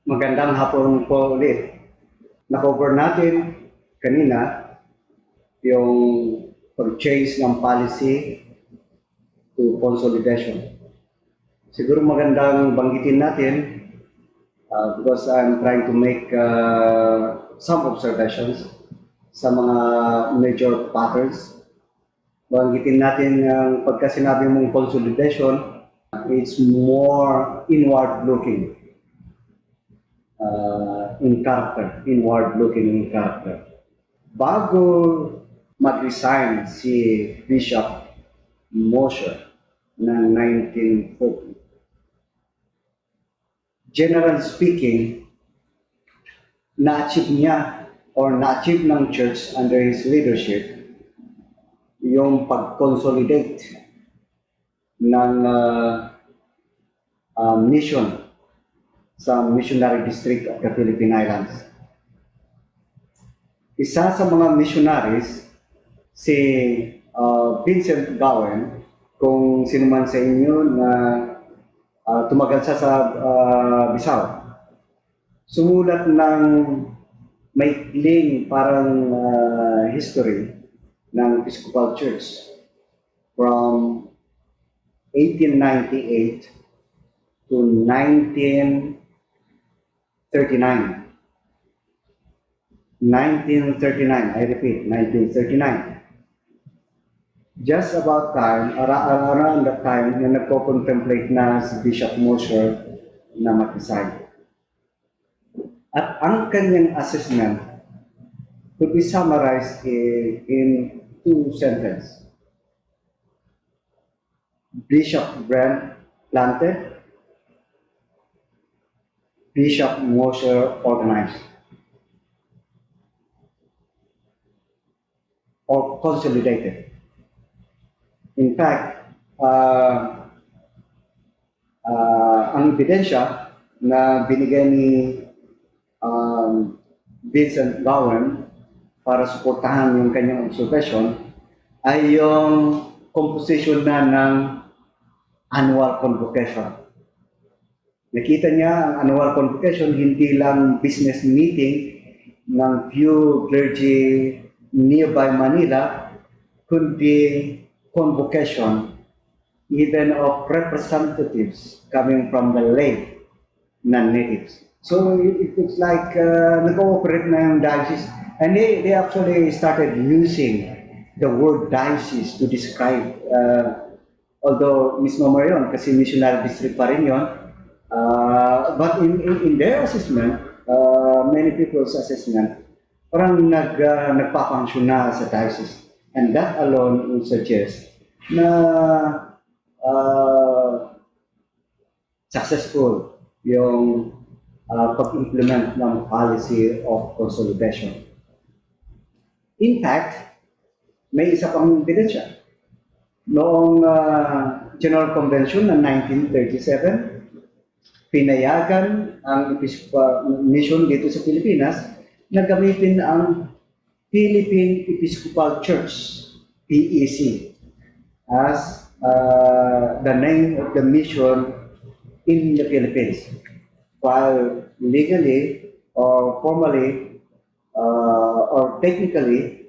Magandang hapon po ulit. Na-cover natin kanina yung pag-change ng policy to consolidation. Siguro magandang banggitin natin because I'm trying to make some observations sa mga major patterns. Banggitin natin ang pagka sinabi mong consolidation, it's more inward-looking. Inward-looking in character. Bago mag-resign si Bishop Mosher ng 1940, generally speaking, na-achieve niya or na-achieve ng church under his leadership yung pag-consolidate ng mission sa missionary district of the Philippine Islands. Isa sa mga missionaries, si Vincent Ngaya-an, kung sino man sa inyo na tumagal siya sa Bisao, sumulat ng maikling parang history ng Episcopal Church from 1898 to 1939. 1939, I repeat, 1939. Just about time, around that time, na nagko-contemplate na si Bishop Mosher na mag-resign. At ang kanyang assessment could be summarized in two sentences. Bishop Brent planted, Bishop Mosher organized or consolidated. In fact, ang ebidensya na binigay ni Vincent Ngaya-an para suportahan yung kanyang observation ay yung composition na ng annual convocation. Nakita niya ang annual convocation hindi lang business meeting ng few clergy nearby Manila, kundi convocation even of representatives coming from the lay non-natives. So it looks like nag-ooperate na yung diocese, and they actually started using the word diocese to describe, although misnomer yun kasi missionary district pa rin yun. But in their assessment, many people's assessment, parang nagpa-function na sa diocese. And that alone will suggest na successful yung pag-implement ng policy of consolidation. In fact, may isa pang ebidensya. Noong General Convention ng 1937, pinayagan ang Episcopal Mission dito sa Pilipinas na gamitin ang Philippine Episcopal Church, PEC, as the name of the mission in the Philippines. While legally or formally or technically,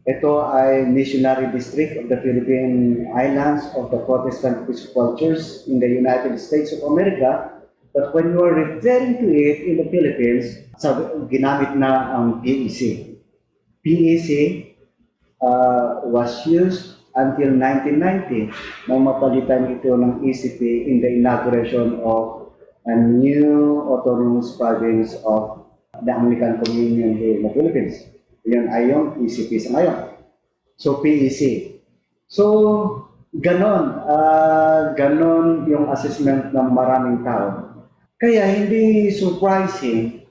ito ay missionary district of the Philippine Islands of the Protestant Episcopal Church in the United States of America. But when you are referring to it in the Philippines, ginamit na ang PEC. PEC was used until 1990 nang mapalitan ito ng ECP in the inauguration of a new autonomous province of the Anglican Communion here in the Philippines. Yan ay yung ECP sa ngayon. So PEC. So ganon yung assessment ng maraming tao. Kaya hindi surprising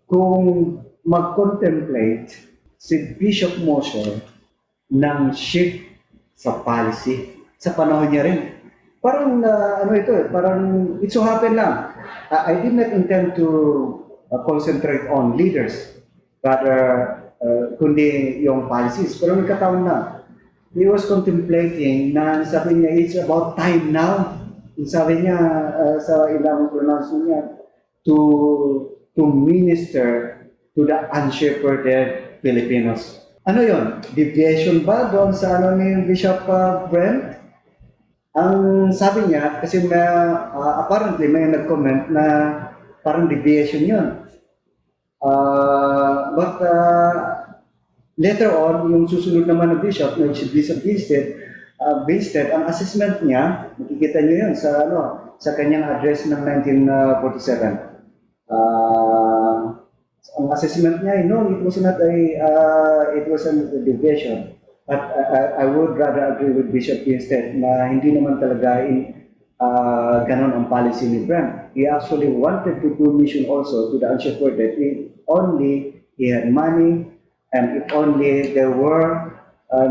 kung mag-contemplate si Bishop Mosher ng shift sa policy sa panahon niya rin. Parang parang it so happen lang. I did not intend to concentrate on leaders, rather kundi yung policies. Pero nagkataon na. He was contemplating na sabi niya, it's about time now. Sabi niya sa ilang pronunciation niya, to minister to the unshepherded Filipinos. Ano yon? Deviation ba doon sa ano ni Bishop Brent? Ang sabi niya, kasi apparently may nag-comment na parang deviation yun. But later on, yung susunod naman na bishop, na si Bishop Vincent, ang assessment niya, makikita niyo yun sa kanyang address ng 1947. Ang assessment niya, no, it was not it was a deviation. But I would rather agree with Bishop Vincent na hindi naman talaga ganon ang policy ni Brent. He actually wanted to do mission also to the unshepherded. If only he had money, and if only there were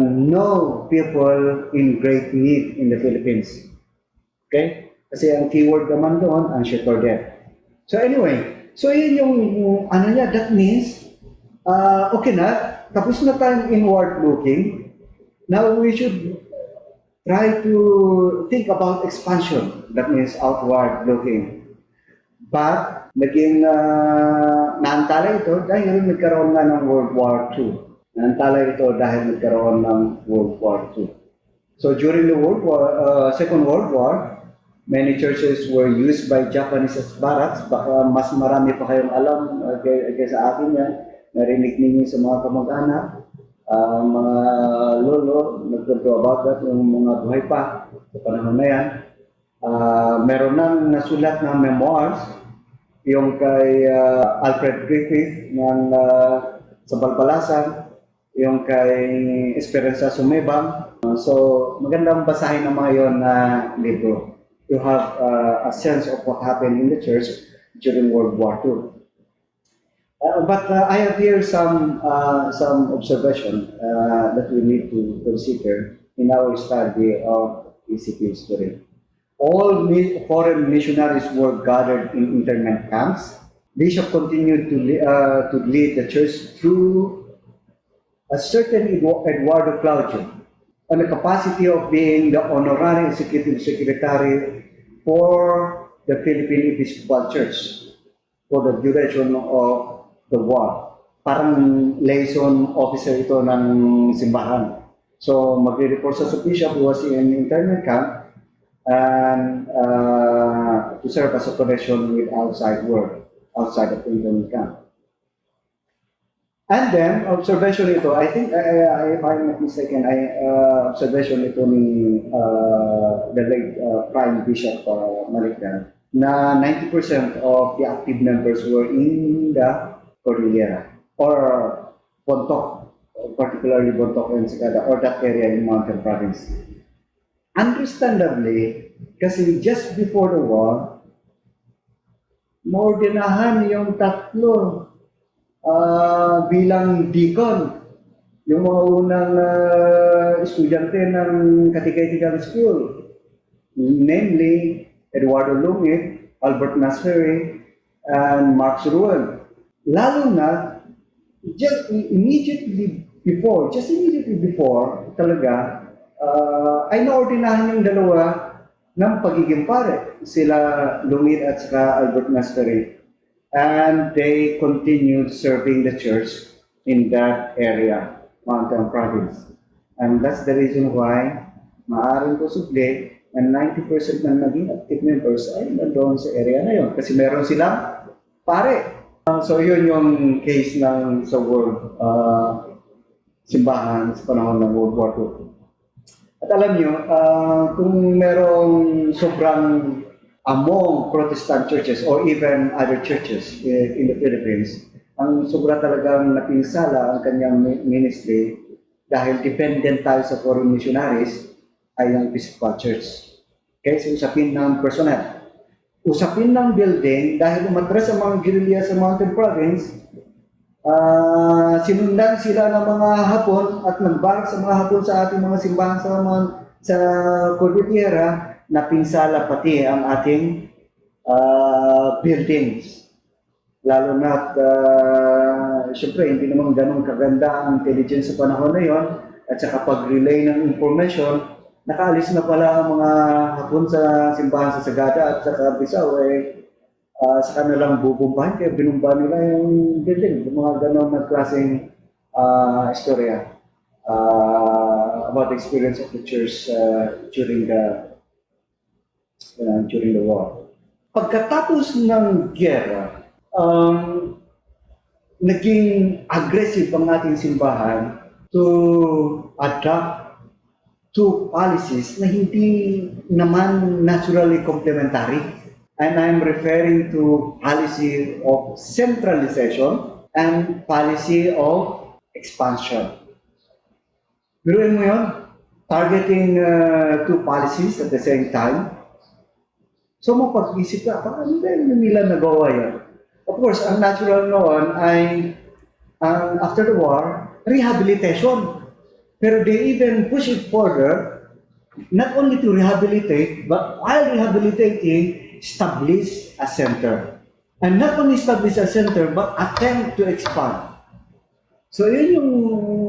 no people in great need in the Philippines. Okay? Kasi ang keyword naman doon, unshepherded. So anyway, so yun yung ano niya, that means, okay na, tapos na tayong inward looking. Now we should try to think about expansion. That means outward looking. But naging naantala ito dahil nagkaroon nga ng World War II. Naantala ito dahil nagkaroon ng World War II. So during the Second World War, many churches were used by Japanese as barracks. Baka mas marami pa kayong alam kaysa akin yan. Narinig ninyo sa mga kamag-anak, mga lolo, nagkwento about that, yung mga buhay pa sa panahon na yan. Meron nang nasulat ng memoirs, yung kay Alfred Griffith ng sa Balbalasan, yung kay Esperanza Sumebang. So magandang basahin ng mga yon na libro. You have a sense of what happened in the church during World War II. But I have here some observation that we need to consider in our study of ECP history. All foreign missionaries were gathered in internment camps. Bishop continued to lead the church through a certain Eduardo Claudio, on the capacity of being the honorary executive secretary for the Philippine Episcopal Church for the duration of the war. Parang liaison officer ito ng simbahan. So magre-report sa bishop who was in internment camp and to serve as a connection with outside world, outside of the internment camp. And then, observation ito, I think, if I'm not mistaken, observation ito ni the late Prime Bishop Malikdan, na 90% of the active members were in the Cordillera, or Bontoc, particularly Bontoc and Sagada, or that area in Mountain Province. Understandably, kasi just before the war, maordinahan yung tatlo bilang deacon, yung mga unang estudyante ng Catechetical School, namely Eduardo Lungit, Albert Nasferry, and Mark Ruel. Lalo na, just immediately before talaga, ay naordinahan yung dalawa ng pagiging pare, sila Lungit at saka Albert Nasferry. And they continued serving the church in that area, Mountain Province. And that's the reason why maaaring posible na 90% ng naging active members ay nandoon sa area na yun. Kasi meron silang pare. So yun yung case ng sa world simbahan sa panahon ng World War II. At alam nyo, kung merong sobrang among Protestant churches or even other churches in the Philippines, ang sobra talagang napinsala ang kanyang ministry dahil dependent tayo sa foreign missionaries ay ang Episcopal Church. Okay, so usapin ng personnel. Usapin ng building dahil umatras ang mga guerrilla sa Mountain Province, sinundan sila ng mga Hapon at nagbarak sa mga Hapon sa ating mga simbahan sa Cordillera, napinsala pati ang ating buildings. Lalo na syempre, hindi naman ganun kaganda ang intelligence sa panahon na yon. At saka pag-relay ng information, nakaalis na pala ang mga Hapon sa simbahan sa Sagada at sa Bisao, sa kanilang bubumbahin, kaya binumba nila yung building, yung mga ganon na klaseng istorya about the experience of the church during the war. Pagkatapos ng giyera, naging aggressive ang ating simbahan to adopt two policies na hindi naman naturally complementary. And I'm referring to policy of centralization and policy of expansion. Biruin mo yun, targeting two policies at the same time. So mapag-isip ka, paano nila nagawa yan? Of course, ang natural noon ay, after the war, rehabilitation. Pero they even push it further, not only to rehabilitate, but while rehabilitating, establish a center. And not only establish a center, but attempt to expand. So yun yung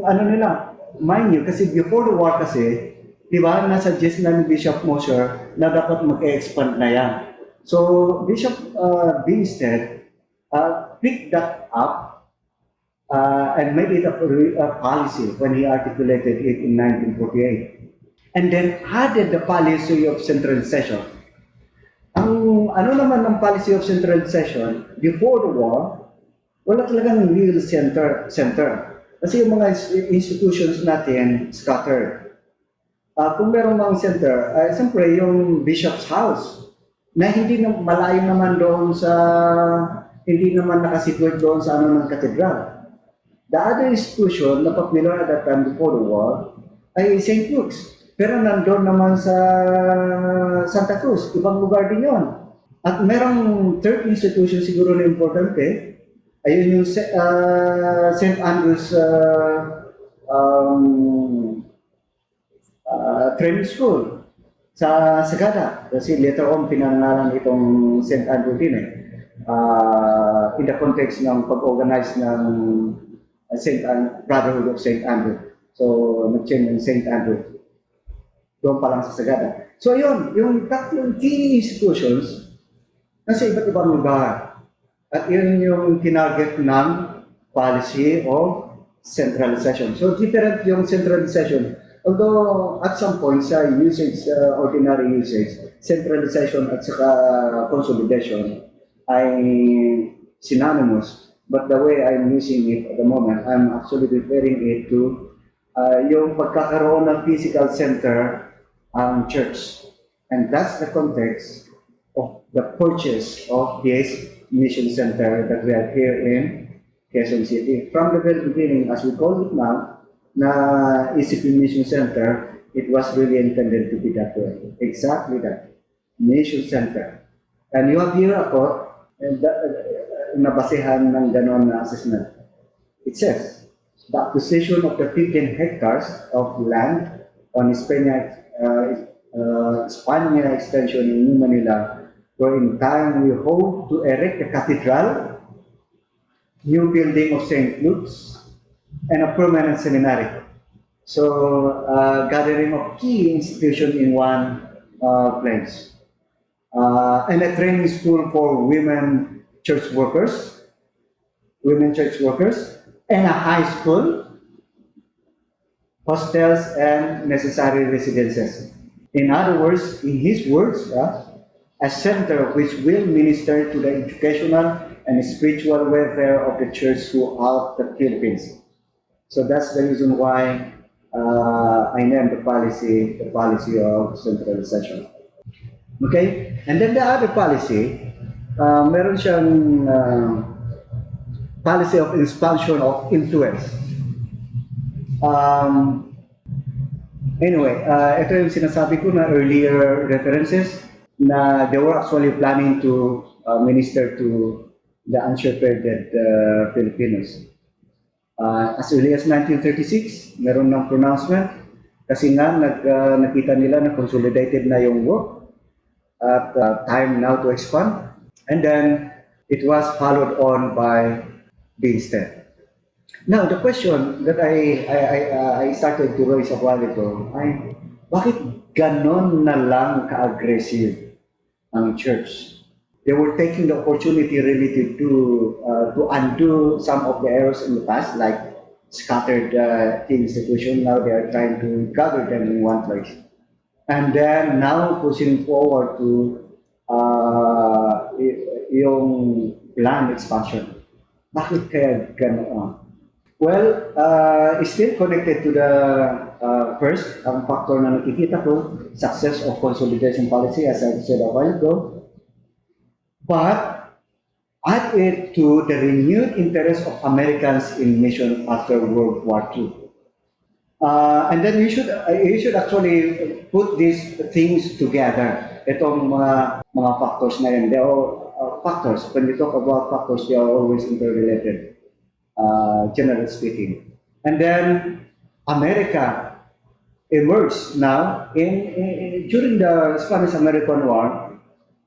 ano nila, mind you, kasi before the war kasi, di ba, nasuggest na ni Bishop Mosher na dapat mag-expand na yan. So Bishop Bingstead picked that up and made it a policy when he articulated it in 1948. And then added the policy of centralization. Ang ano naman ng policy of centralization, before the war, wala talagang real center. Kasi yung mga institutions natin scattered. Kung merong mga center, siyempre yung bishop's house, na hindi na malayo naman doon sa, hindi naman nakasituate doon sa ano ng katedral. The other institution na popular at that time before the war ay St. Luke's. Pero nandun naman sa Santa Cruz, ibang lugar din yon. At merong third institution siguro na importante, ayun yung St. Andrew's training school sa Sagada. Kasi later on, pinangalan itong St. Andrew din in the context ng pag-organize ng Brotherhood of St. Andrew. So, nag-change ng St. Andrew. Doon pa lang sa Sagada. So, yun, yung tatlong key institutions nasa iba't ibang lugar. At yun yung tinarget ng policy of centralization. So, different yung centralization. Although, at some point, sa usage, ordinary usage, centralization at saka consolidation ay synonymous. But the way I'm using it at the moment, I'm actually referring it to yung pagkakaroon ng physical center ang church. And that's the context of the purchase of this mission center that we have here in Quezon City. From the very beginning, as we call it now, na ECP Mission Center, it was really intended to be that way. Exactly that. Mission Center. And you have here ako, nabasehan ng ganon na assessment. It says, the acquisition of the 15 hectares of land on Espana extension in New Manila, where in time we hope to erect a cathedral, new building of St. Luke's, and a permanent seminary. So, gathering of key institutions in one place. And a training school for women church workers, and a high school, hostels, and necessary residences. In other words, in his words, a center which will minister to the educational and spiritual welfare of the church throughout the Philippines. So that's the reason why I named the policy of centralization. Okay? And then the other policy, meron siyang policy of expansion of influence. Anyway, ito yung sinasabi ko na earlier references na they were actually planning to minister to the unshepherded Filipinos. As early as 1936, meron ng pronouncement kasi nga nakita nila na consolidated na yung work at time now to expand. And then it was followed on by Bingstead. Now, the question that I started to raise a while ago ay, bakit ganon na lang ka-aggressive ang church? They were taking the opportunity really to undo some of the errors in the past, like scattered the institution. Now they are trying to gather them in one place, and then now pushing forward to yung land expansion. Bakit kaya ganoon? Well, still connected to the first, ang factor na nakikita ko, success of consolidation policy, as I said a while ago, but add it to the renewed interest of Americans in mission after World War II. And then you should actually put these things together. Itong mga factors na yun, they are factors. When we talk about factors, they are always interrelated, generally speaking. And then America emerged now during the Spanish-American War,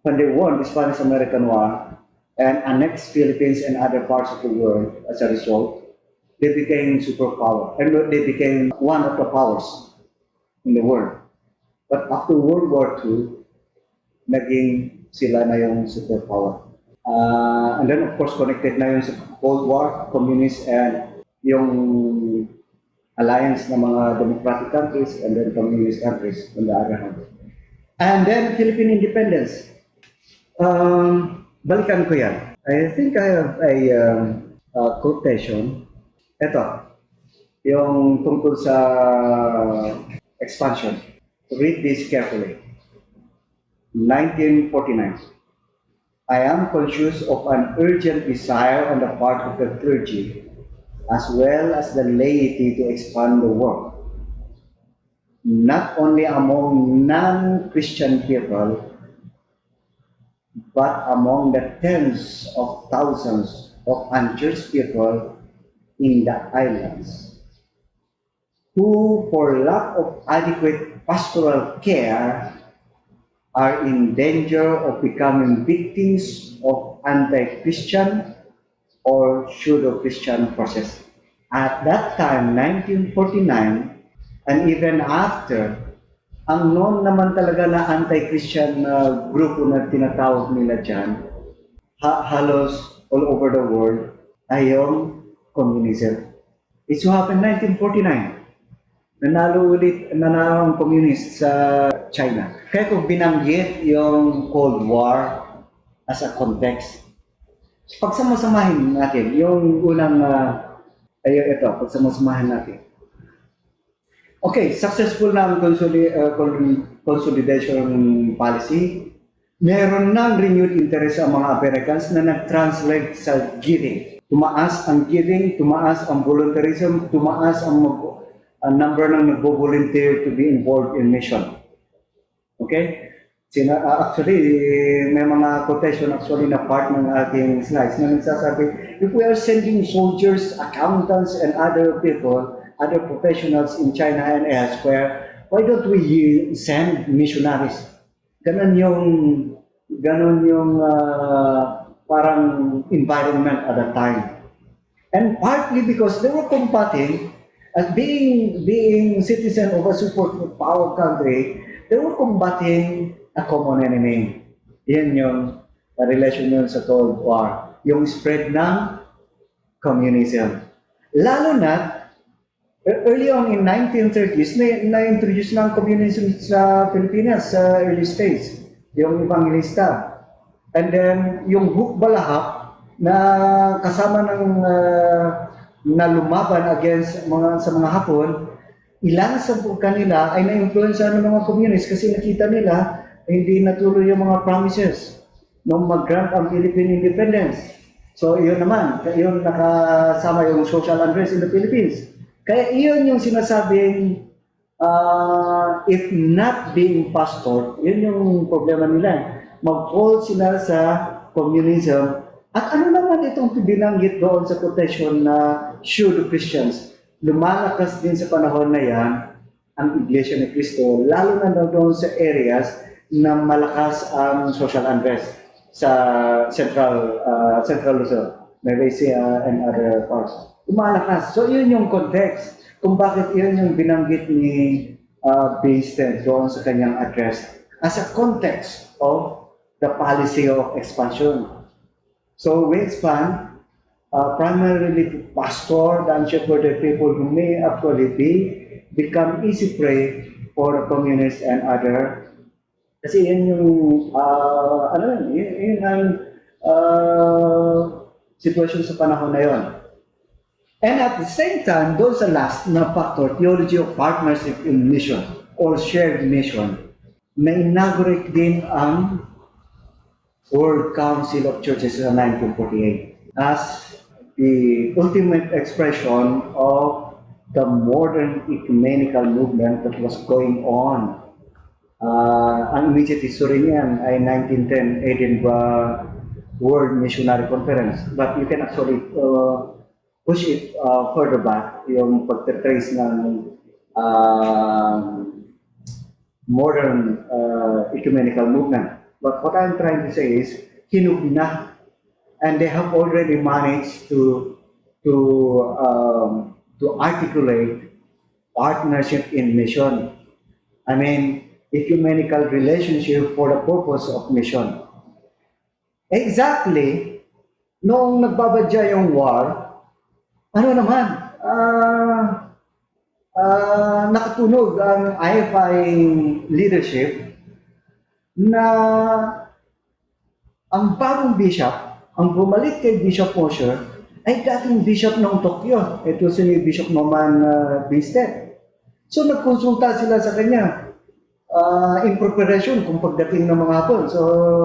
when they won the Spanish-American War and annexed Philippines and other parts of the world as a result, they became superpower and they became one of the powers in the world. But after World War II, naging sila na yung superpower. And then of course connected na yung sa Cold War, communist and yung alliance ng mga democratic countries and then communist countries on the other hand. And then Philippine independence. Balikan ko yan. I think I have a quotation. Ito, yung tungkol sa expansion. Read this carefully. 1949. I am conscious of an urgent desire on the part of the clergy as well as the laity to expand the work, not only among non-Christian people, but among the tens of thousands of unchurched people in the islands, who for lack of adequate pastoral care are in danger of becoming victims of anti-Christian or pseudo-Christian forces. At that time, 1949, and even after, ang known naman talaga na anti-Christian grupo na tinatawag nila dyan, halos all over the world, ay yung communism. It so happened 1949. Nanalo ang communist sa China. Kaya kung binanggit yung Cold War as a context, pagsamasamahin natin, yung unang, ito, pagsamasamahin natin. Okay, successful na ang consolidation policy. Meron ng renewed interest ang mga Americans na nag-translate sa giving. Tumaas ang giving, tumaas ang voluntarism, tumaas ang number ng nagbo-volunteer to be involved in mission. Okay? Actually, may mga quotation actually na part ng ating slides na nagsasabi, if we are sending soldiers, accountants, and other people, other professionals in China and elsewhere, why don't we send missionaries? Ganon yung parang environment at that time. And partly because they were combating, as being citizen of a superpower country, they were combating a common enemy. Yan yung relation yun sa Cold War. Yung spread ng communism. Lalo na, early on in 1930s, na-introduce ng communism sa Pilipinas sa early stage. Yung evangelista. And then, yung hukbalahap na kasama ng na lumaban against sa mga Hapon, ilan sa kanila ay na-influensya ng mga communists kasi nakita nila hindi natuloy yung mga promises nung mag-grant ang Philippine independence. So, iyon naman, yun nakasama yung social unrest in the Philippines. Kaya iyon yung sinasabing, if not being pastored, yun yung problema nila. Mag-fall sila sa communism. At ano naman itong binanggit doon sa quotation na pseudo-Christians? Lumalakas din sa panahon na yan ang Iglesia ni Cristo, lalo na doon sa areas na malakas ang social unrest sa Central Luzon, Malaysia and other parts. Lumalakas. So yun yung context kung bakit yun yung binanggit ni Basted doon sa kanyang address as a context of the policy of expansion. So we expand primarily to pastor the unshepherded people who may actually become easy prey for the communists and other. Kasi yan yung, yun ang sitwasyon sa panahon na yon. And at the same time, doon sa last na factor, theology of partnership in mission or shared mission, na-inaugurate din ang World Council of Churches in 1948 as the ultimate expression of the modern ecumenical movement that was going on. Ang immediate history niyan ay 1910 Edinburgh World Missionary Conference. But you can actually push it further back, yung pagte-trace ng modern ecumenical movement. But what I'm trying to say is, hinug na, and they have already managed to articulate partnership in mission. I mean, ecumenical relationship for the purpose of mission. Exactly, noong nagbabadya yung war, ano naman, nakatunog ang IFI leadership na ang bagong bishop, ang bumalik kay Bishop Mosher, ay dating bishop ng Tokyo. Ito si Bishop Norman Binstead. So nagkonsulta sila sa kanya in preparation kung pagdating ng mga hapon. So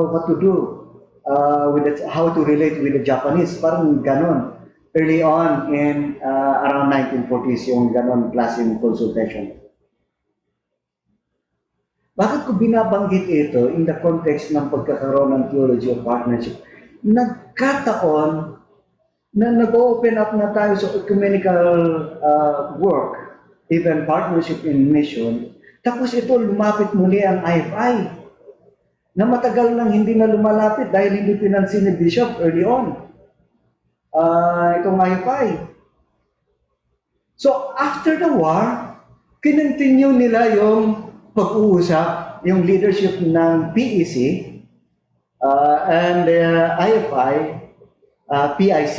what to do, how to relate with the Japanese, parang ganon. Early on in around 1940s, yung ganon klaseng consultation. Bakit ko binabanggit ito in the context ng pagkakaroon ng theology of partnership? Nagkataon na nag-open up na tayo sa ecumenical work, even partnership in mission, tapos ito lumapit muli ang IFI na matagal nang hindi na lumalapit dahil hindi pinansin ni Bishop early on. Itong IFI. So after the war, kinontinue nila yung pag-uusap, yung leadership ng PEC and IFI, PIC,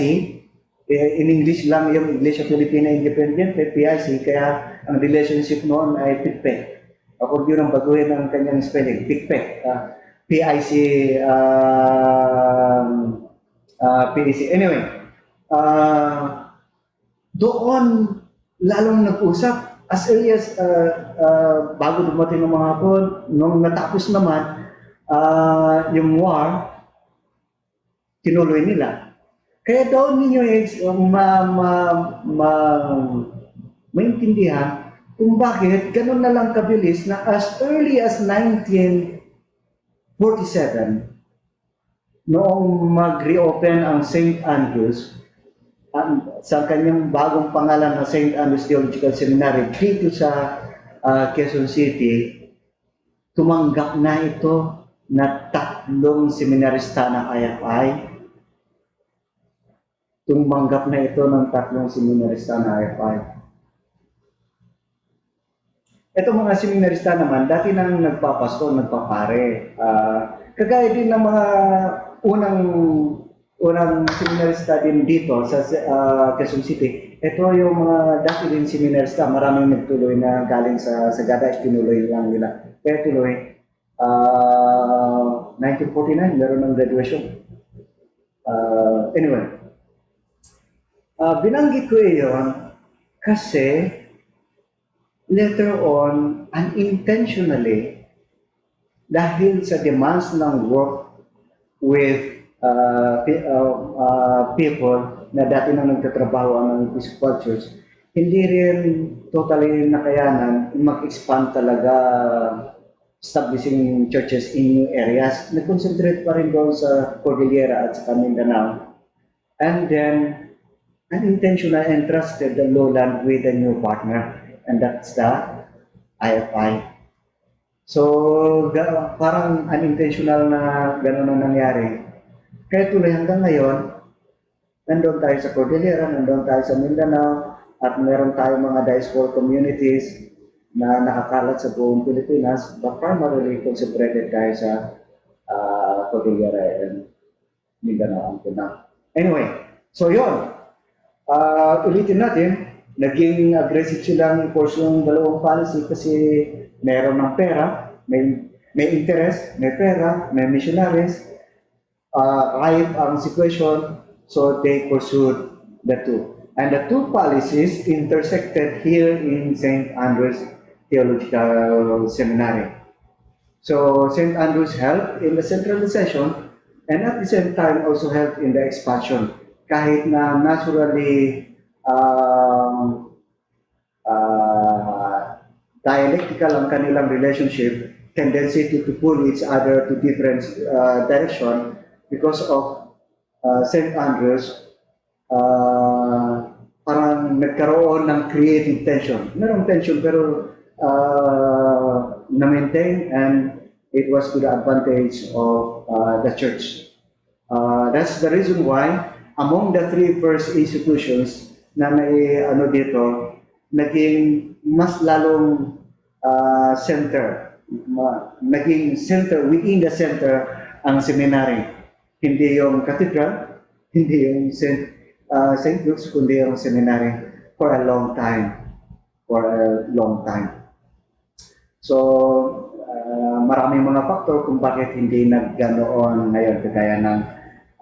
in English lang yung Iglesia Filipina Independent, PIC, kaya ang relationship noon ay PICPEC. Ako yun ang baguhin ng kanyang spelling, PICPEC. PIC, PEC. Anyway, doon lalong nag-usap as early as bago dumating ng mga hapon, nung natapos naman yung war, tinuloy nila. Kaya doon ninyo maintindihan kung bakit ganun na lang kabilis na as early as 1947, noong mag-reopen ang St. Andrews, sa kanyang bagong pangalan na St. Andrews Theological Seminary dito sa Quezon City, tumanggap na ito na 3 seminarista ng IFI. Tumanggap na ito ng 3 seminarista ng IFI. Ito mga seminarista naman, dati nang nagpapasto, nagpapare. Kagaya din ng mga unang seminarista din dito sa Quezon City. Ito yung mga dati din seminarista, maraming nagtuloy na galing sa Sagada, tinuloy lang nila. Kaya tuloy, 1949, meron ng graduation. Anyway, binanggit ko iyon kasi later on, unintentionally, dahil sa demands ng work with people na dati na nagtatrabaho ng Episcopal Church, hindi rin totally nakayanan mag-expand talaga establishing churches in new areas. Nag-concentrate pa rin doon sa Cordillera at sa Mindanao. And then, unintentionally entrusted the lowland with a new partner, and that's the IFI. So, parang unintentional na gano'n ang nangyari. Kaya tuloy hanggang ngayon, nandun tayo sa Cordillera, nandun tayo sa Mindanao, at meron tayong mga diaspora communities na nakakalat sa buong Pilipinas, but primarily concentrated tayo sa Cordillera and Mindanao until now. Anyway, so yun, ulitin natin, naging aggressive silang course yung dalawang policy kasi meron ng pera, may interest, may pera, may missionaries, ripe ang situation, so they pursued the two. And the two policies intersected here in St. Andrew's Theological Seminary. So St. Andrews helped in the centralization and at the same time also helped in the expansion. Kahit na naturally dialectical ang kanilang relationship, tendency to pull each other to different direction because of St. Andrews, parang nagkaroon ng creative tension. Merong tension pero na-maintain and it was to the advantage of the church. That's the reason why among the three first institutions na may ano dito, naging mas lalong center, naging center, within the center ang seminary. Hindi yung cathedral, hindi yung St. Luke's, kundi yung seminary for a long time. So, maraming mga faktor kung bakit hindi nagganoon ngayon, kagaya ng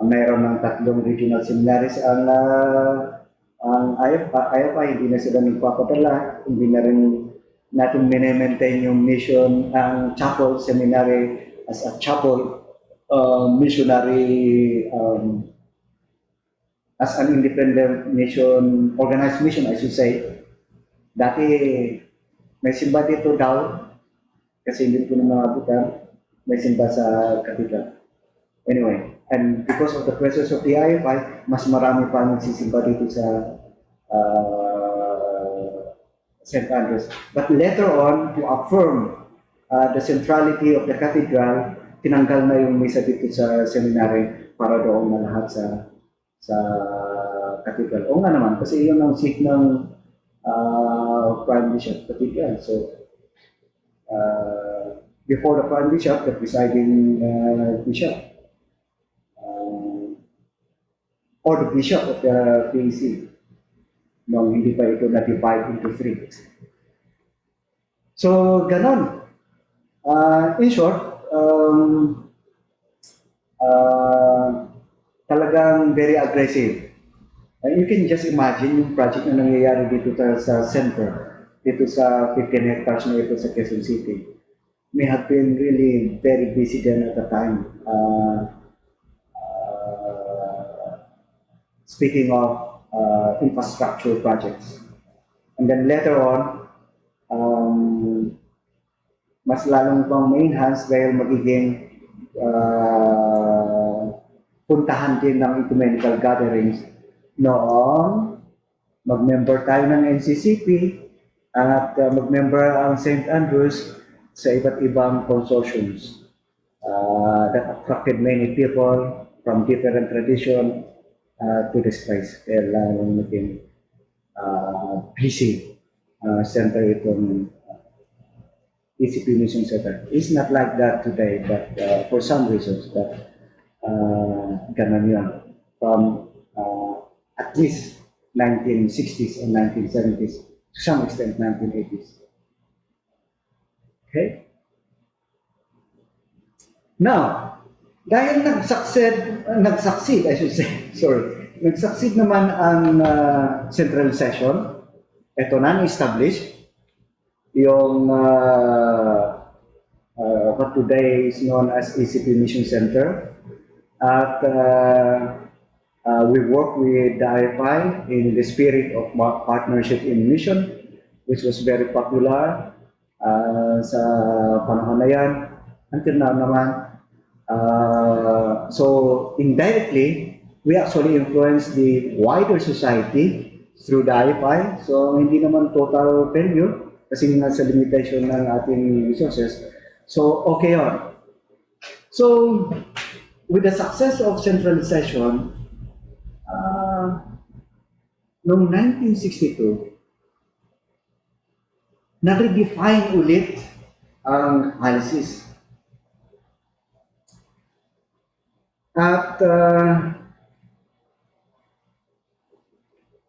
mayroon ng 3 regional seminaries ang IFI, hindi na sila nagpapadala, hindi na rin natin maintain yung mission ang chapel seminary as a chapel missionary as an independent mission, organized mission I should say. Dati may simba dito daw, kasi hindi ko na maabutan, may simba sa cathedral. Anyway, and because of the presence of the IFI, mas marami pa nagsisimba dito sa St. Andrews. But later on, to affirm the centrality of the cathedral, tinanggal na yung misa dito sa seminary para doon na lahat sa cathedral. O nga naman, kasi yun ang seat ng Prime Bishop Cathedral. So, before the Prime Bishop, the presiding bishop, or the bishop of the PAC, nung hindi pa ito na-divide into 3. So, ganon. In short, talagang very aggressive. You can just imagine yung project na nangyayari dito sa center, dito sa 15 hectares na ito sa Quezon City. May have been really very busy then at the time. Speaking of infrastructure projects. And then later on, mas lalong pang ma-enhance dahil magiging puntahan din ng ecumenical gatherings noong mag-member tayo ng NCCP at mag-member ang St. Andrews sa iba't ibang consortiums that attracted many people from different tradition to this place. Kaya lang naging busy center itong ECP Mission Center. It's not like that today, but for some reasons that ganun yun. From at least 1960s and 1970s, to some extent 1980s. Okay? Now, dahil nag-succeed, I should say, sorry, nag-succeed naman ang centralization, ito na, na-establish, yung what today is known as ECP Mission Center, at we work with the IFI in the spirit of partnership in mission, which was very popular sa panahon na yan. Until now naman, so indirectly, we actually influence the wider society through the IFI. So hindi naman total failure kasi nga sa limitation ng ating resources. So okay yun. So with the success of centralization, noong 1962, na-redefine ulit ang policies. At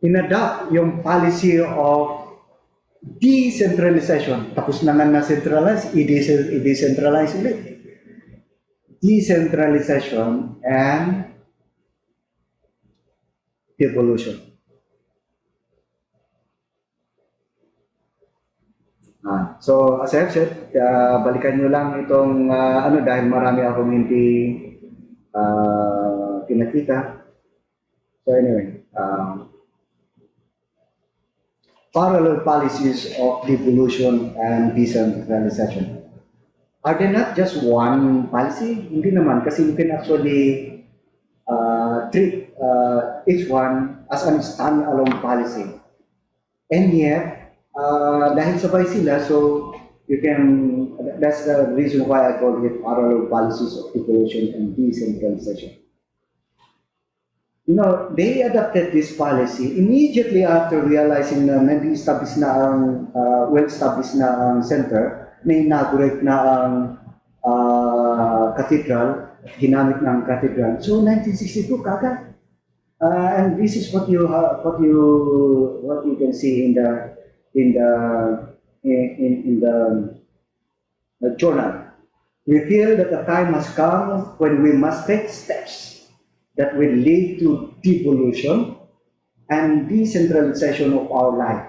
inadopt yung policy of decentralization. Tapos na nga na-centralize, i-decentralize ulit. Decentralization and devolution. So, as I've said, balikan nyo lang itong dahil marami akong hindi pinakita. So anyway, parallel policies of devolution and decentralization. Are they not just one policy? Hindi naman, kasi you can actually treat each one as a standalone policy. And yet, dahil sabay sila, so you can, that's the reason why I call it parallel policies of devolution and decentralization. You know, they adopted this policy immediately after realizing na nag-establish na ang well-established na ang center, na inaugurate na ang cathedral, ginamit na ang cathedral. So 1962 kagad. And this is what you can see in the journal. We feel that the time has come when we must take steps that will lead to devolution and decentralization of our life,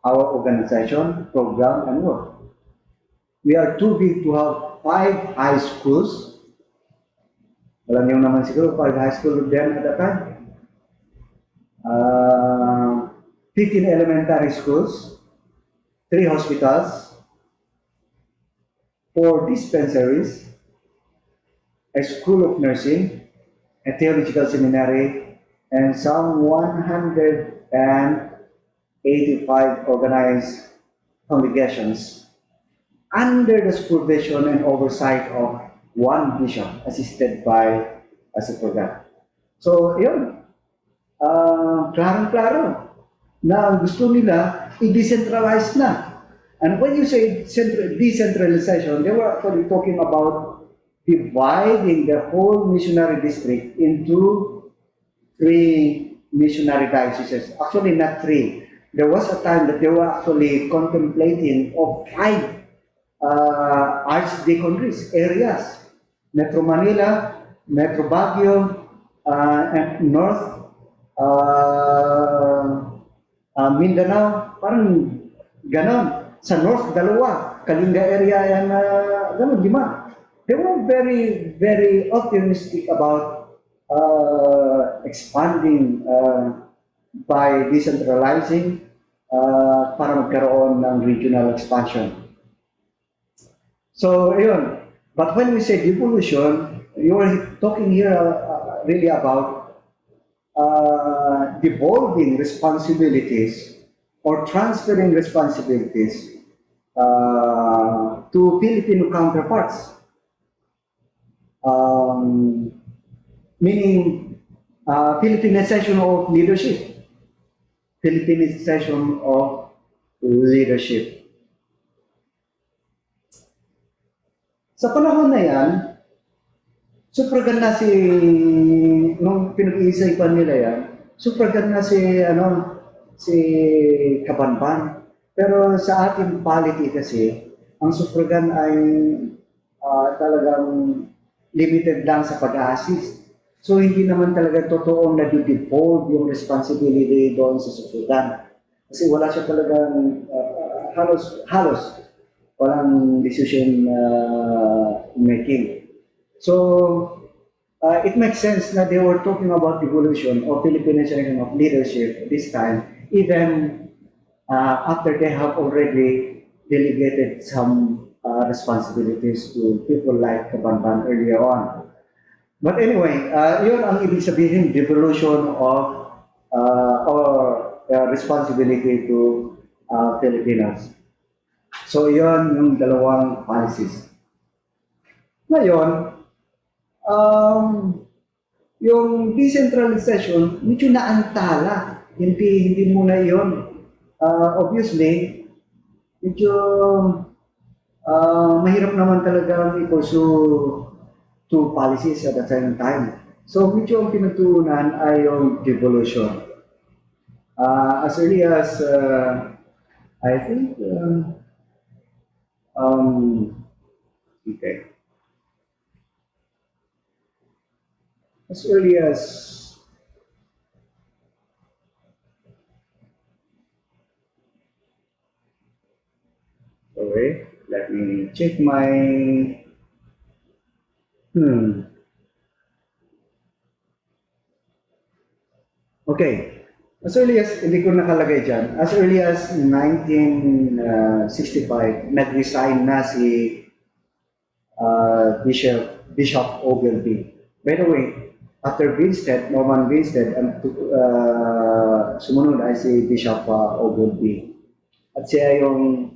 our organization, program, and work. We are too big to have 5 high schools. Alam niyo naman siguro, 5 high schools then at that time. 15 elementary schools, 3 hospitals, 4 dispensaries, a school of nursing, a theological seminary, and some 185 organized congregations under the supervision and oversight of one bishop assisted by a supervisor. So, yun. Klarong-klaro na ang gusto nila i-decentralize na. And when you say decentralization, they were actually talking about dividing the whole missionary district into 3 missionary dioceses. Actually, not 3. There was a time that they were actually contemplating of 5 archdeaconries, areas. Metro Manila, Metro Baguio, and North Mindanao, parang ganon. Sa North, 2. Kalinga area yan, ganon, 5. They were very, very optimistic about expanding by decentralizing para magkaroon ng regional expansion. So, yun. But when we say devolution, you are talking here really about devolving responsibilities or transferring responsibilities to Filipino counterparts. Meaning Philippinization of leadership. Philippinization of leadership. Sa panahon na yan, supragan na nung pinag-iisipan nila yan, supragan na si Kabanban. Pero sa ating polity kasi, ang supragan ay talagang limited lang sa pag-assist. So hindi naman talaga totoong nadi-devolve yung responsibility doon sa supragan. Kasi wala siya talagang halos walang decision making. So it makes sense that they were talking about devolution or Philippinization of leadership this time, even after they have already delegated some responsibilities to people like Kabanban earlier on. But anyway, yun ang ibig sabihin, devolution of responsibility to Filipinos. So yun yung dalawang policies. Ngayon, yung decentralization, medyo naantala. Hindi muna yun. Obviously, medyo mahirap naman talaga i-pursue two policies at the same time. So medyo ang pinagtuunan ay yung devolution. As early as, I think, okay, as early as, sorry, let me check my, okay. As early as, hindi ko nakalagay dyan, as early as 1965, nag-resign na si Bishop Ogilvy. By the way, after Norman Winstead, ang sumunod ay si Bishop Ogilvy. At siya yung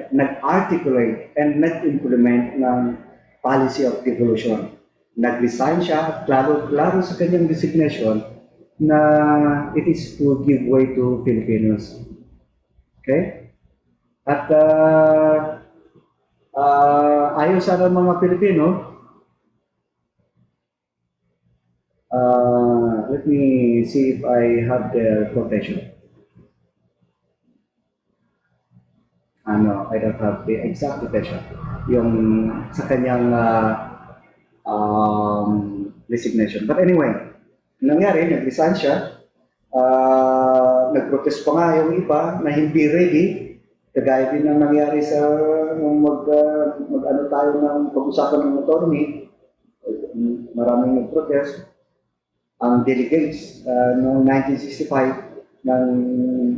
nag-articulate and nag-implement ng policy of devolution. Nag-resign siya, klaro sa kanyang resignation na it is to give way to Filipinos. Okay? At ayaw sana ng mga Pilipino, let me see if I have the quotation. I don't have the exact quotation. Yung sa kanyang resignation. But anyway, nangyari, nag-resign siya. Nag-protest pa nga yung iba na hindi ready. Kagaya din ang nangyari sa nung mag-ano tayo ng pag-usapan ng autonomy. Maraming nag-protest. Ang delegates noong 1965 nang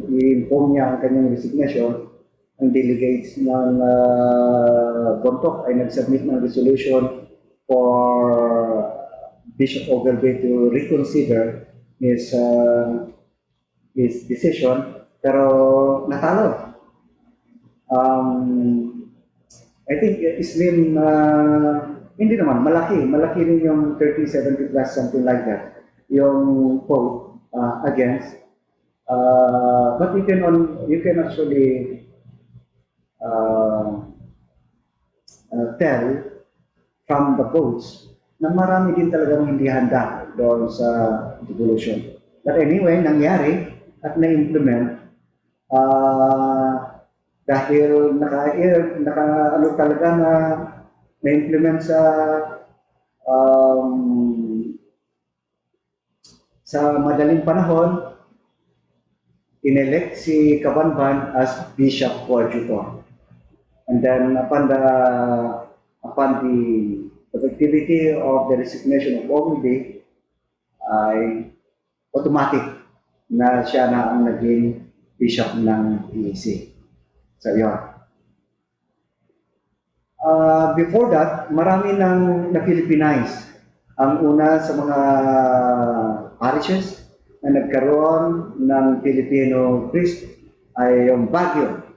i-inform niya ang kanyang resignation, ang delegates ng Bontoc ay nag-submit ng resolution for Bishop Ogilvy to reconsider his decision, pero natalo. I think Islam, hindi naman, malaki rin yung 30-70 plus, something like that, yung vote against. But you can actually tell from the votes na marami din talagang hindi handa doon sa devolution. But anyway, nangyari at na-implement dahil naka talaga na-implement sa madaling panahon, inelect si Cabanban as Bishop Coadjutor. And then upon the effectivity of the resignation of Ogilvy, ay automatic na siya na ang naging bishop ng PAC. So, yun. Before that, marami nang na-Filipinize. Ang una sa mga parishes na nagkaroon ng Filipino priest ay yung Baguio,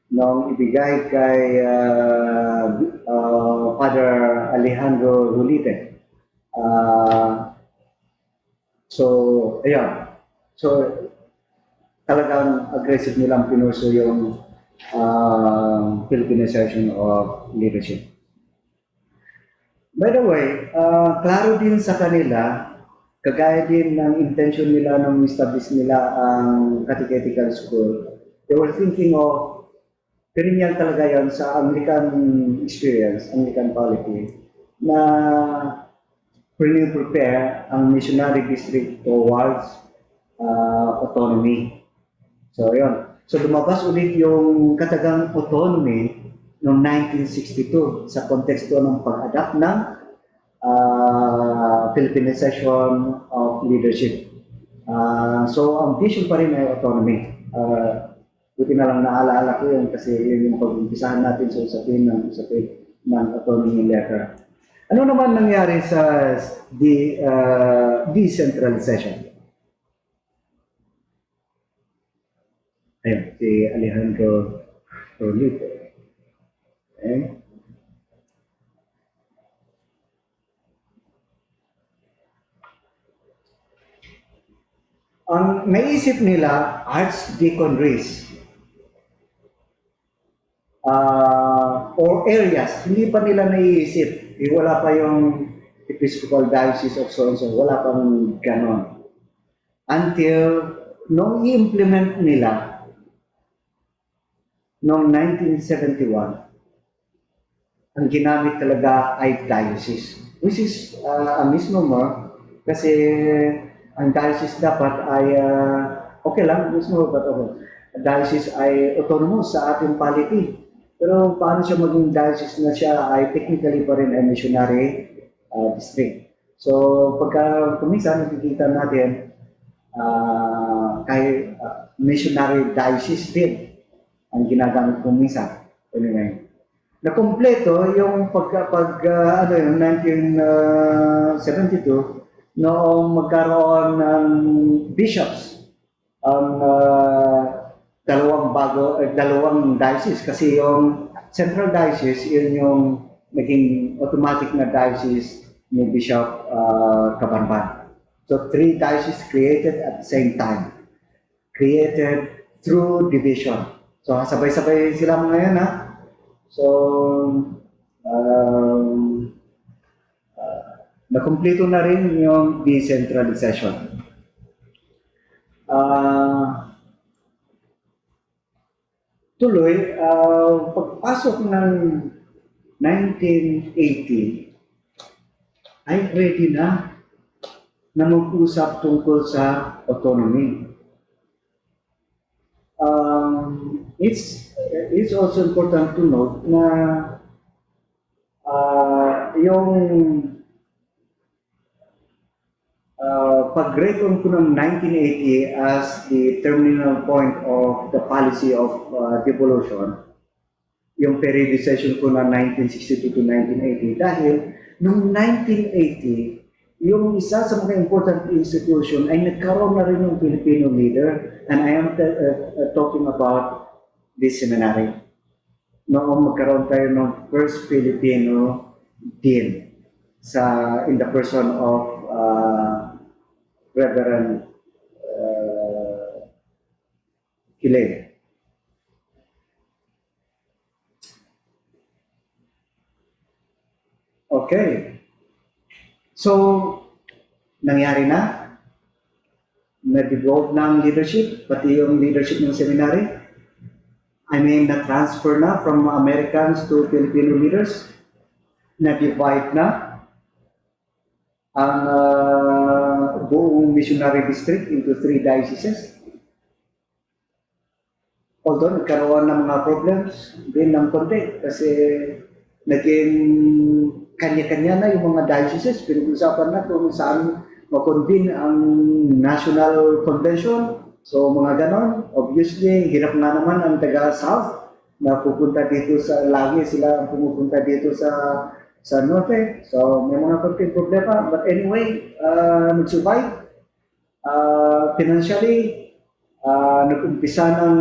nung ibigay kay Father Alejandro Rulite. So, ayan. So, talagang aggressive nilang pinurso yung Filipinization of leadership. By the way, klaro din sa kanila, kagaya din ng intention nila nung establish nila ang catechetical school, they were thinking of pininyan talaga yan sa Anglican experience, Anglican polity, na prepare ang missionary district towards autonomy. So, yun. So, lumabas ulit yung katagang autonomy noong 1962 sa konteksto ng pag-adapt ng Filipinization of leadership. So, ang vision pa rin ay autonomy. Buti na lang naalala ko yun kasi yun yung pag-umpisahan natin sa usapin ng autonomy letter. Ano naman nangyari sa decentralization? Ayun, si Alejandro Rulite. Okay. Ang naisip nila, archdeaconries, or areas, hindi pa nila naiisip wala pa yung Episcopal Diocese of so and so, wala pang ganon. Until nung i-implement nila noong 1971, ang ginamit talaga ay diocese, which is a misnomer kasi ang diocese dapat ay okay lang, misnomer but okay. Diocese ay autonomous sa ating polity. Pero paano siya maging diocese na siya ay technically pa rin ay missionary district. So pagka kuminsan nakikita natin kay missionary diocese din ang ginagamit kuminsan. Anyway, nakumpleto yung ano yung 1972 noong magkaroon ng bishops ang dalawang diocese kasi yung central diocese yun yung naging automatic na diocese ni Bishop Cabanban. So 3 dioceses created at the same time, created through division. So sabay-sabay sila ngayon ha. So, nakumpleto na rin yung decentralization. Tuloy, pagpasok ng 1980, ay ready na mag-usap tungkol sa autonomy. It's also important to note na yung pag-reckon ko ng 1980 as the terminal point of the policy of devolution, yung periodization ko na 1962 to 1980, dahil noong 1980, yung isa sa mga important institution ay nagkaroon na rin ng Filipino leader, and I am talking about this seminary. Noong magkaroon tayo ng first Filipino dean in the person of Reverend Kilay. Okay. So, nangyari na. Na-devolve na ang leadership, pati yung leadership ng seminary. I mean, na-transfer na from Americans to Filipino leaders. Na-divide na ang buong missionary district into 3 dioceses. Although nagkaroon ng mga problems din ng konti kasi naging kanya-kanya na yung mga dioceses. Pinag-usapan na kung saan makonvene ang National Convention. So mga ganon, obviously, hirap na naman ang taga-South na pupunta dito lagi sila ang pumupunta dito sa Norte. So may mga konting problema. But anyway, nag-survive. Financially, nag-umpisa ng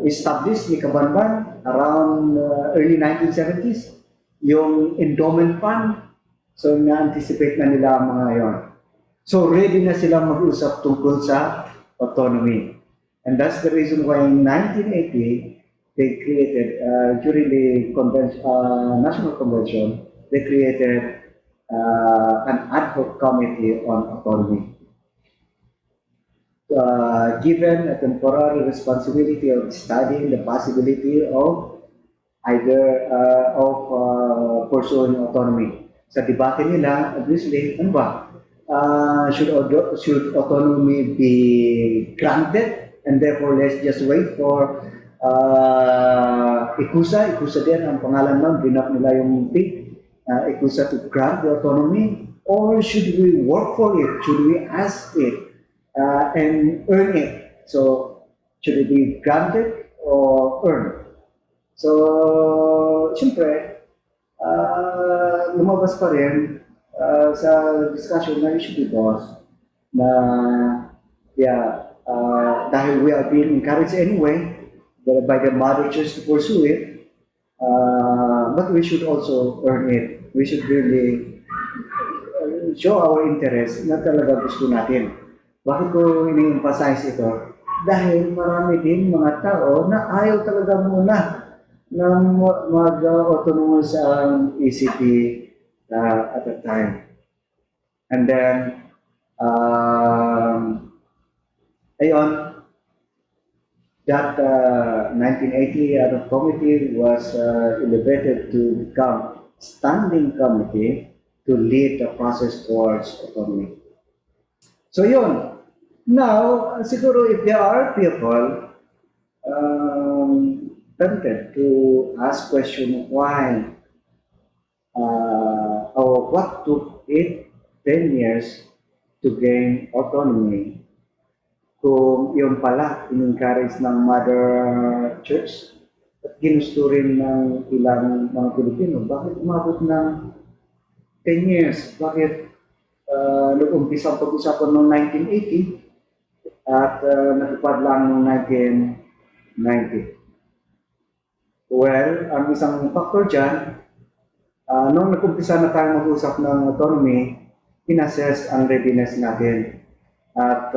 establish ni Cabanban around early 1970s. Yung endowment fund, so na-anticipate na nila ang mga yon. So ready na silang mag-usap tungkol sa autonomy. And that's the reason why in 1980, they created, during the National Convention, they created an ad hoc committee on autonomy. Given a temporary responsibility of studying the possibility of pursuing autonomy. Sa debate nila, obviously, ano ba? Should autonomy be granted, and therefore let's just wait for ICUSA din ang pangalan nun, binap nila yung thing, ICUSA to grant the autonomy, or should we work for it? Should we ask it and earn it? So, should it be granted or earned? So, siyempre, lumabas pa rin sa discussion na issue with us na, dahil we are being encouraged anyway by the mother church to pursue it, but we should also earn it. We should really show our interest na talaga gusto natin. Bakit ko ini-emphasize ito? Dahil marami din mga tao na ayaw talaga muna na mag-autonomous ang ECP at that time. And then, ayun, that 1980 ad hoc committee was elevated to become standing committee to lead the process towards autonomy. So yun. Now, siguro if there are people tempted to ask question why or what took 8, 10 years to gain autonomy kung yun pala in-encourage ng Mother Church at ginusto rin ng ilang mga Pilipino. Bakit umabot ng 10 years? Bakit nag-umpisa ang pag-usapan noong 1980 at natupad lang noong 1990? Well, ang isang factor dyan, nung nag-umpisa na tayo mag-usap ng autonomy, inassess ang readiness natin. At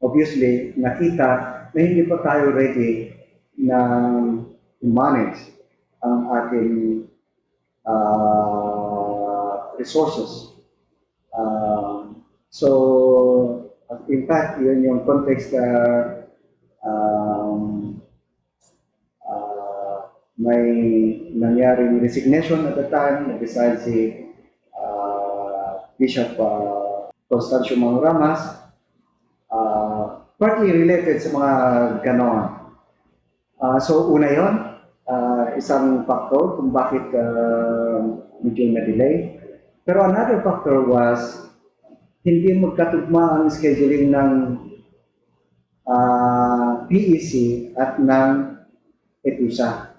obviously, nakita na hindi pa tayo ready na manage ang ating resources. So, in fact, yun yung context na may nangyaring resignation at the time, nag-resign si Bishop Constancio Mangramas, partly related sa mga ganon. So una yon, isang factor kung bakit medyo na-delay. Pero another factor was hindi magkatugma ang scheduling ng PEC at ng ETUSA.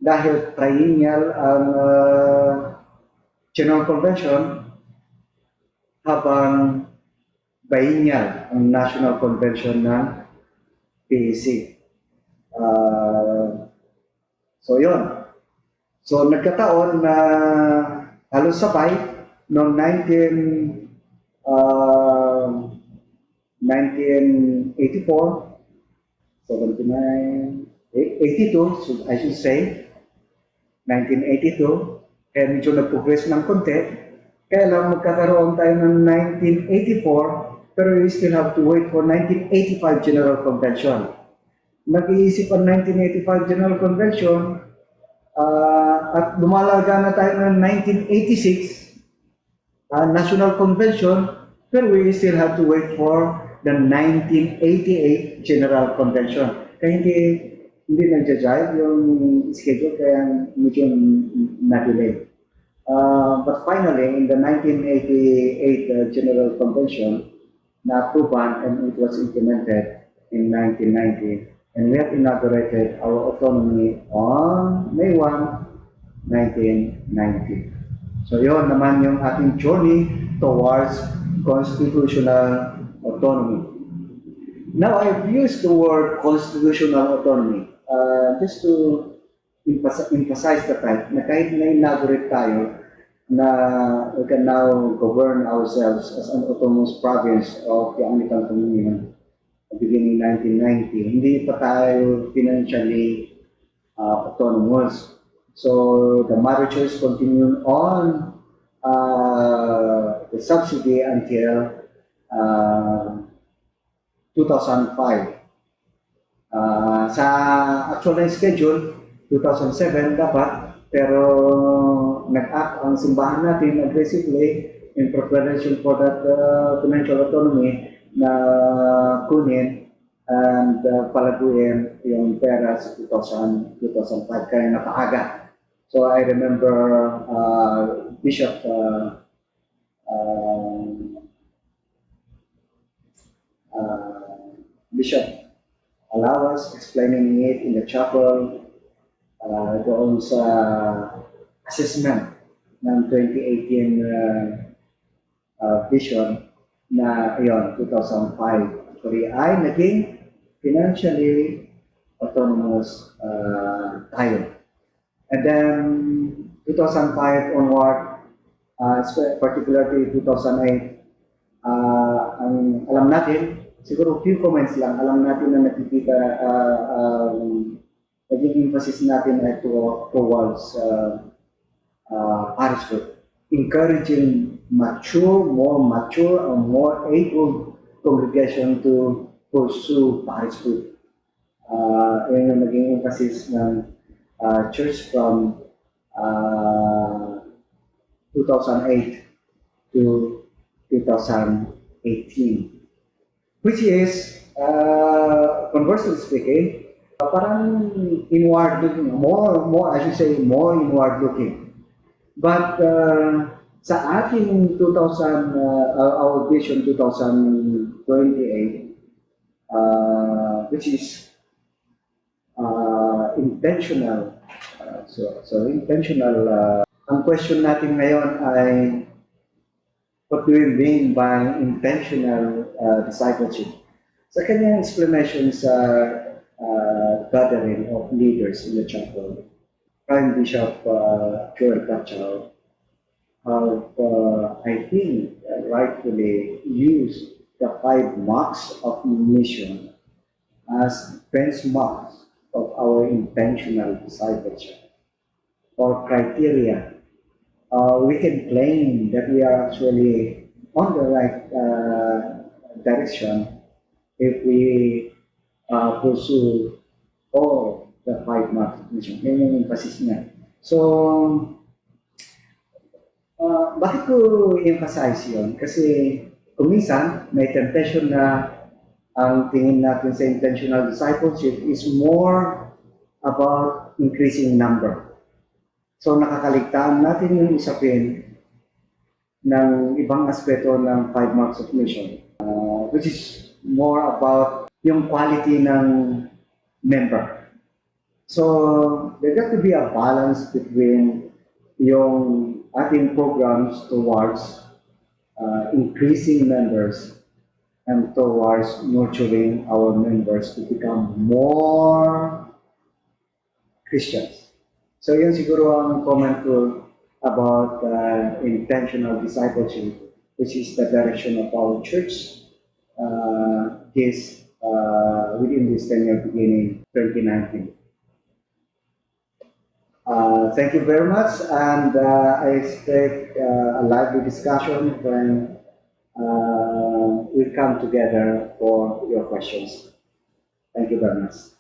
Dahil triennial ang General Convention habang biennial ang National Convention ng PEC. So yun. So nagkataon na halos sabay noong 1984, 79, 82, so I should say, 1982, kaya medyo nag-progress ng konti, kaya lang magkakaroon tayo ng 1984, pero we still have to wait for 1985 General Convention. Nag-iisip ang 1985 General Convention, at lumalaga na tayo ng 1986 National Convention, pero we still have to wait for the 1988 General Convention. Kaya hindi nagja-jive yung schedule, kaya medyo na-delay. But finally, in the 1988 General Convention, na-approvan and it was implemented in 1990. And we have inaugurated our autonomy on May 1, 1990. So yun naman yung ating journey towards constitutional autonomy. Now, I've used the word constitutional autonomy just to emphasize the fact na kahit na-inaugurate tayo na we can now govern ourselves as an autonomous province of the Anglican Communion beginning 1990, hindi pa tayo financially autonomous. So the Mother Church continued on the subsidy until 2005. Sa actual schedule, 2007 dapat, pero nag-act ang simbahan natin aggressively in preparation for that financial autonomy na kunin and palaguin yung pera sa 2005, kaya napaaga. So I remember Bishop Lalwet explaining it in the chapel doon sa assessment ng 2018 vision na yon 2005 actually ay naging financially autonomous tayo. And then 2005 onward, particularly 2008, ang alam natin, siguro few comments lang, alam natin na nakikita naging emphasis natin ay towards parish group, encouraging more mature and more able congregation to pursue parish group. Yun yung naging emphasis ng church from 2008 to 2018, which is, conversely speaking, parang inward looking, more, I should say, more inward looking. But sa ating 2000, our vision 2028, which is intentional, so intentional, ang question natin ngayon ay, what do we mean by intentional discipleship? Sa kanyang explanation sa gathering of leaders in the chapel, Prime Bishop Joel Cachao have, I think, rightfully used the 5 marks of mission as benchmarks of our intentional discipleship or criteria. We can claim that we are actually on the right direction if we pursue all the 5 marks of mission. Yan yung emphasis niya. So, bakit ko emphasize yun? Kasi kung minsan, may temptation na ang tingin natin sa intentional discipleship is more about increasing number. So nakakaligtaan natin yung isapin ng ibang aspeto ng 5 marks of mission, which is more about yung quality ng member. So there got to be a balance between yung ating programs towards increasing members and towards nurturing our members to become more Christians. So yun siguro ang comment ko about intentional discipleship, which is the direction of our church within this 10-year beginning 2019. Thank you very much, and I expect a lively discussion when we come together for your questions. Thank you very much.